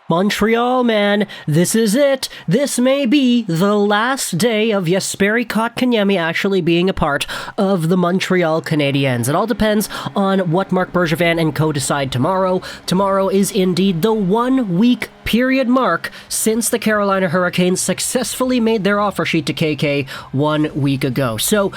Montreal, man, this is it. This may be the last day of Jesperi Kotkaniemi actually being a part of the Montreal Canadiens. It all depends on what Marc Bergevin and co decide tomorrow. Tomorrow is indeed the 1 week period mark since the Carolina Hurricanes successfully made their offer sheet to KK 1 week ago. So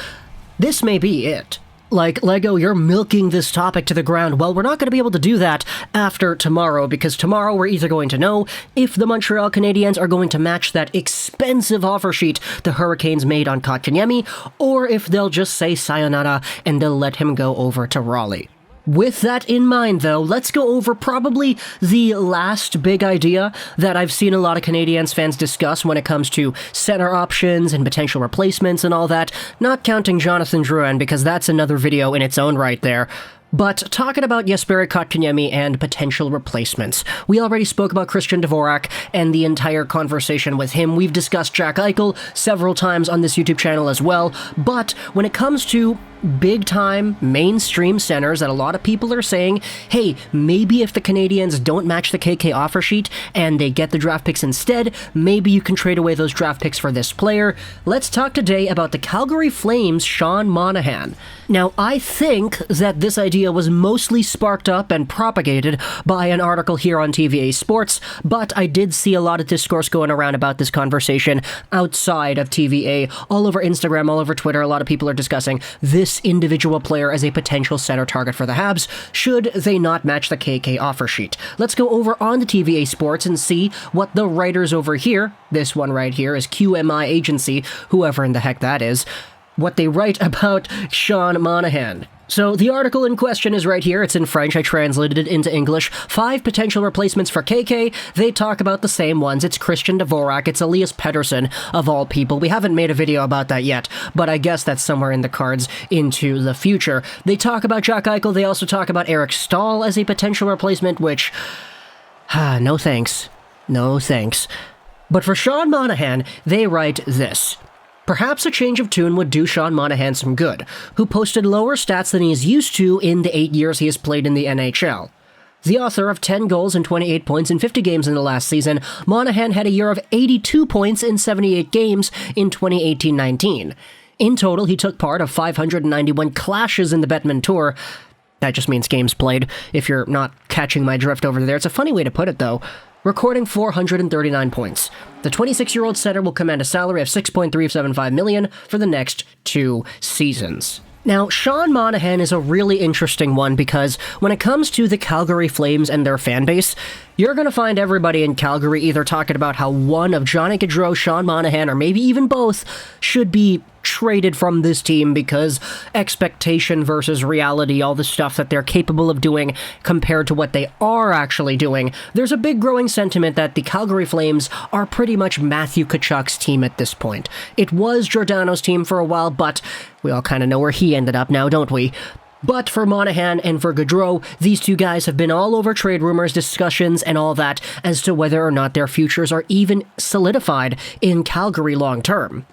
this may be it. Like, Lego, you're milking this topic to the ground. Well, we're not going to be able to do that after tomorrow, because tomorrow we're either going to know if the Montreal Canadiens are going to match that expensive offer sheet the Hurricanes made on Kotkaniemi, or if they'll just say sayonara and they'll let him go over to Raleigh. With that in mind, though, let's go over probably the last big idea that I've seen a lot of Canadiens fans discuss when it comes to center options and potential replacements and all that, not counting Jonathan Drouin, because that's another video in its own right there. But talking about Jesperi Kotkaniemi and potential replacements. We already spoke about Christian Dvorak and the entire conversation with him. We've discussed Jack Eichel several times on this YouTube channel as well. But when it comes to big-time mainstream centers that a lot of people are saying, hey, maybe if the Canadiens don't match the KK offer sheet and they get the draft picks instead, maybe you can trade away those draft picks for this player. Let's talk today about the Calgary Flames' Sean Monahan. Now, I think that this idea was mostly sparked up and propagated by an article here on TVA Sports, but I did see a lot of discourse going around about this conversation outside of TVA, all over Instagram, all over Twitter. A lot of people are discussing this individual player as a potential center target for the Habs, should they not match the KK offer sheet. Let's go over on the TVA Sports and see what the writers over here, this one right here is QMI Agency, whoever in the heck that is, what they write about Sean Monahan. So the article in question is right here. It's in French. I translated it into English. 5 potential replacements for KK. They talk about the same ones. It's Christian Dvorak. It's Elias Pettersson, of all people. We haven't made a video about that yet, but I guess that's somewhere in the cards into the future. They talk about Jack Eichel. They also talk about Eric Stahl as a potential replacement, which... no thanks. No thanks. But for Sean Monahan, they write this. Perhaps a change of tune would do Sean Monahan some good, who posted lower stats than he is used to in the 8 years he has played in the NHL. The author of 10 goals and 28 points in 50 games in the last season, Monahan had a year of 82 points in 78 games in 2018-19. In total, he took part of 591 clashes in the Bettman Tour. That just means games played, if you're not catching my drift over there. It's a funny way to put it, though. Recording 439 points. The 26-year-old center will command a salary of $6.375 million for the next 2 seasons. Now, Sean Monahan is a really interesting one because when it comes to the Calgary Flames and their fan base, you're going to find everybody in Calgary either talking about how one of Johnny Gaudreau, Sean Monahan, or maybe even both should be traded from this team because expectation versus reality, all the stuff that they're capable of doing compared to what they are actually doing. There's a big growing sentiment that the Calgary Flames are pretty much Matthew Tkachuk's team at this point. It was Giordano's team for a while, but we all kind of know where he ended up now, don't we? But for Monahan and for Gaudreau, these two guys have been all over trade rumors, discussions, and all that as to whether or not their futures are even solidified in Calgary long term.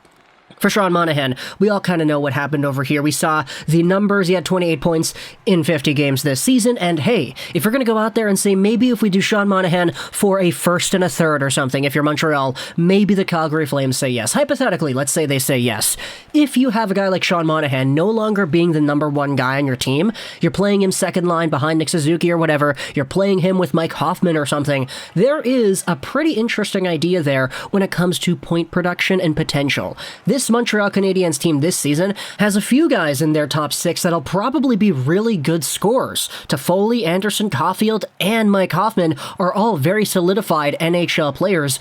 For Sean Monahan, we all kind of know what happened over here. We saw the numbers. He had 28 points in 50 games this season. And hey, if you're going to go out there and say, maybe if we do Sean Monahan for a first and a third or something, if you're Montreal, maybe the Calgary Flames say yes. Hypothetically, let's say they say yes. If you have a guy like Sean Monahan no longer being the number one guy on your team, you're playing him second line behind Nick Suzuki or whatever, you're playing him with Mike Hoffman or something, there is a pretty interesting idea there when it comes to point production and potential. This Montreal Canadiens team this season has a few guys in their top 6 that'll probably be really good scorers. Toffoli, Anderson, Caulfield, and Mike Hoffman are all very solidified NHL players.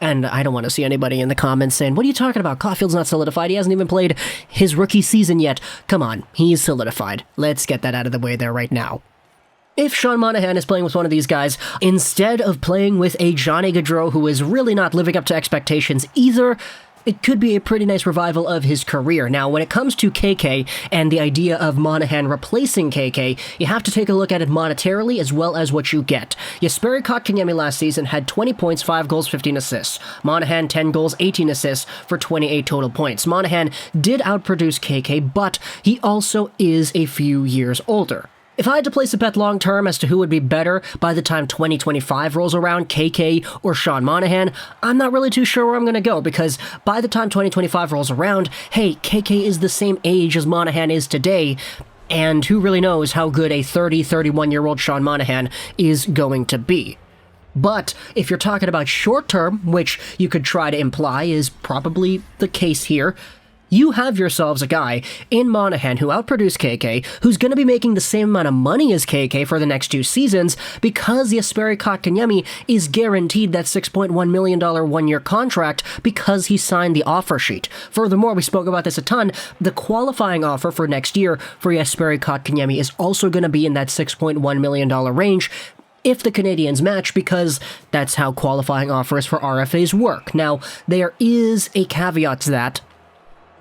And I don't want to see anybody in the comments saying, what are you talking about? Caulfield's not solidified. He hasn't even played his rookie season yet. Come on, he's solidified. Let's get that out of the way there right now. If Sean Monahan is playing with one of these guys, instead of playing with a Johnny Gaudreau who is really not living up to expectations either, it could be a pretty nice revival of his career. Now, when it comes to KK and the idea of Monahan replacing KK, you have to take a look at it monetarily as well as what you get. Jesperi Kotkaniemi last season had 20 points, 5 goals, 15 assists. Monahan, 10 goals, 18 assists for 28 total points. Monahan did outproduce KK, but he also is a few years older. If I had to place a bet long term as to who would be better by the time 2025 rolls around, KK or Sean Monahan, I'm not really too sure where I'm going to go, because by the time 2025 rolls around, hey, KK is the same age as Monahan is today, and who really knows how good a 31-year-old Sean Monahan is going to be. But if you're talking about short term, which you could try to imply is probably the case here, you have yourselves a guy in Monahan who outproduced KK, who's going to be making the same amount of money as KK for the next 2 seasons, because Jesperi Kotkaniemi is guaranteed that $6.1 million one-year contract because he signed the offer sheet. Furthermore, we spoke about this a ton, the qualifying offer for next year for Jesperi Kotkaniemi is also going to be in that $6.1 million range, if the Canadiens match, because that's how qualifying offers for RFAs work. Now, there is a caveat to that,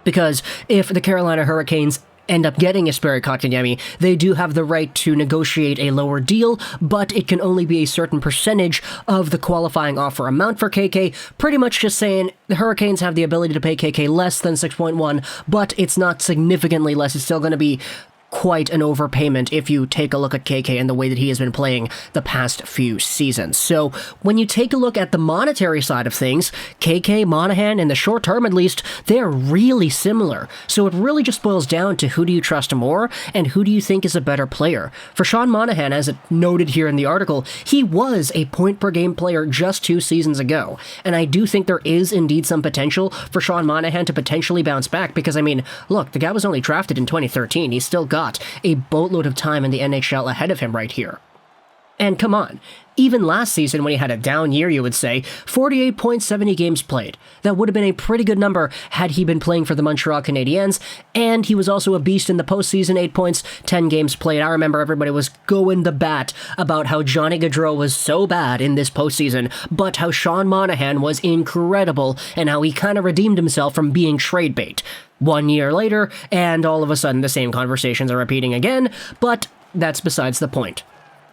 because if the Carolina Hurricanes end up getting Jesperi Kotkaniemi, they do have the right to negotiate a lower deal, but it can only be a certain percentage of the qualifying offer amount for KK, pretty much just saying the Hurricanes have the ability to pay KK less than 6.1, but it's not significantly less. It's still going to be quite an overpayment if you take a look at KK and the way that he has been playing the past few seasons. So when you take a look at the monetary side of things, KK, Monahan, in the short term at least, they're really similar. So it really just boils down to who do you trust more and who do you think is a better player. For Sean Monahan, as it noted here in the article, he was a point-per-game player just 2 seasons ago. And I do think there is indeed some potential for Sean Monahan to potentially bounce back, because, I mean, look, the guy was only drafted in 2013. He's still got a boatload of time in the NHL ahead of him right here. And come on, even last season when he had a down year, you would say, 48 points, 70 games played. That would have been a pretty good number had he been playing for the Montreal Canadiens, and he was also a beast in the postseason, 8 points, 10 games played. I remember everybody was going to bat about how Johnny Gaudreau was so bad in this postseason, but how Sean Monahan was incredible, and how he kind of redeemed himself from being trade bait. 1 year later, and all of a sudden the same conversations are repeating again, but that's besides the point.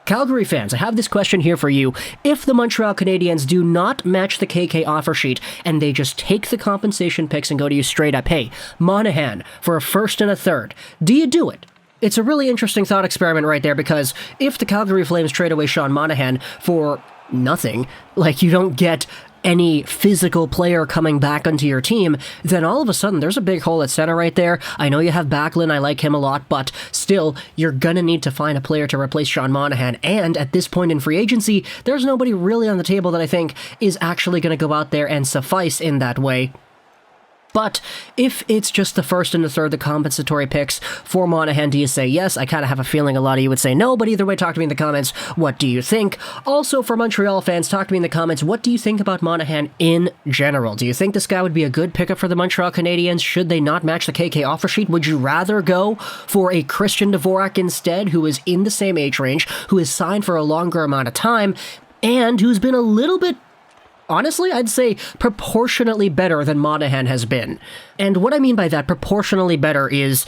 Calgary fans, I have this question here for you. If the Montreal Canadiens do not match the KK offer sheet and they just take the compensation picks and go to you straight up, hey, Monahan for a first and a third, do you do it? It's a really interesting thought experiment right there, because if the Calgary Flames trade away Sean Monahan for nothing, like you don't get any physical player coming back onto your team, then all of a sudden there's a big hole at center right there. I know you have Backlund, I like him a lot, but still, you're gonna need to find a player to replace Sean Monahan, and at this point in free agency, there's nobody really on the table that I think is actually gonna go out there and suffice in that way. But if it's just the first and the third, the compensatory picks for Monahan, do you say yes? I kind of have a feeling a lot of you would say no, but either way, talk to me in the comments. What do you think? Also, for Montreal fans, talk to me in the comments. What do you think about Monahan in general? Do you think this guy would be a good pickup for the Montreal Canadiens? Should they not match the KK offer sheet? Would you rather go for a Christian Dvorak instead, who is in the same age range, who is signed for a longer amount of time, and who's been a little bit, honestly, I'd say proportionately better than Monahan has been? And what I mean by that, proportionally better, is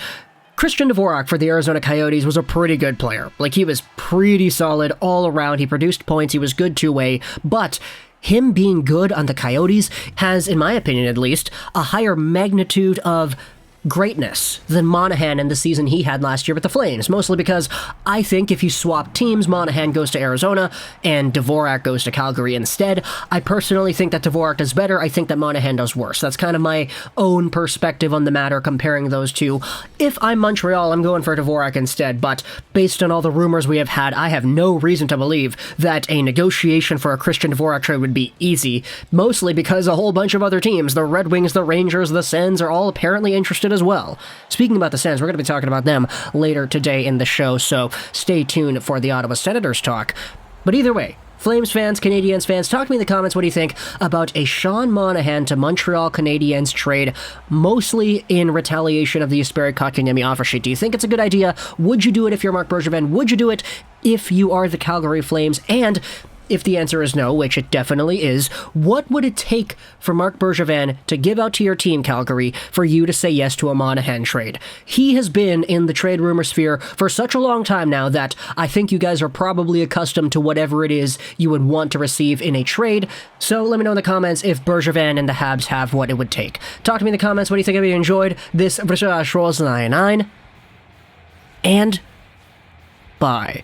Christian Dvorak for the Arizona Coyotes was a pretty good player. Like, he was pretty solid all around. He produced points. He was good two-way. But him being good on the Coyotes has, in my opinion at least, a higher magnitude of greatness than Monahan in the season he had last year with the Flames, mostly because I think if you swap teams, Monahan goes to Arizona and Dvorak goes to Calgary instead. I personally think that Dvorak does better. I think that Monahan does worse. That's kind of my own perspective on the matter, comparing those two. If I'm Montreal, I'm going for Dvorak instead, but based on all the rumors we have had, I have no reason to believe that a negotiation for a Christian Dvorak trade would be easy, mostly because a whole bunch of other teams, the Red Wings, the Rangers, the Sens, are all apparently interested as well. Speaking about the Sens, we're going to be talking about them later today in the show, so stay tuned for the Ottawa Senators talk. But either way, Flames fans, Canadiens fans, talk to me in the comments. What do you think about a Sean Monahan to Montreal Canadiens trade, mostly in retaliation of the Jesperi Kotkaniemi offer sheet? Do you think it's a good idea? Would you do it if you're Marc Bergevin? Would you do it if you are the Calgary Flames? And if the answer is no, which it definitely is, what would it take for Marc Bergevin to give out to your team, Calgary, for you to say yes to a Monahan trade? He has been in the trade rumor sphere for such a long time now that I think you guys are probably accustomed to whatever it is you would want to receive in a trade. So let me know in the comments if Bergevin and the Habs have what it would take. Talk to me in the comments. What do you think? Have you enjoyed this Rolls 99? And Bye.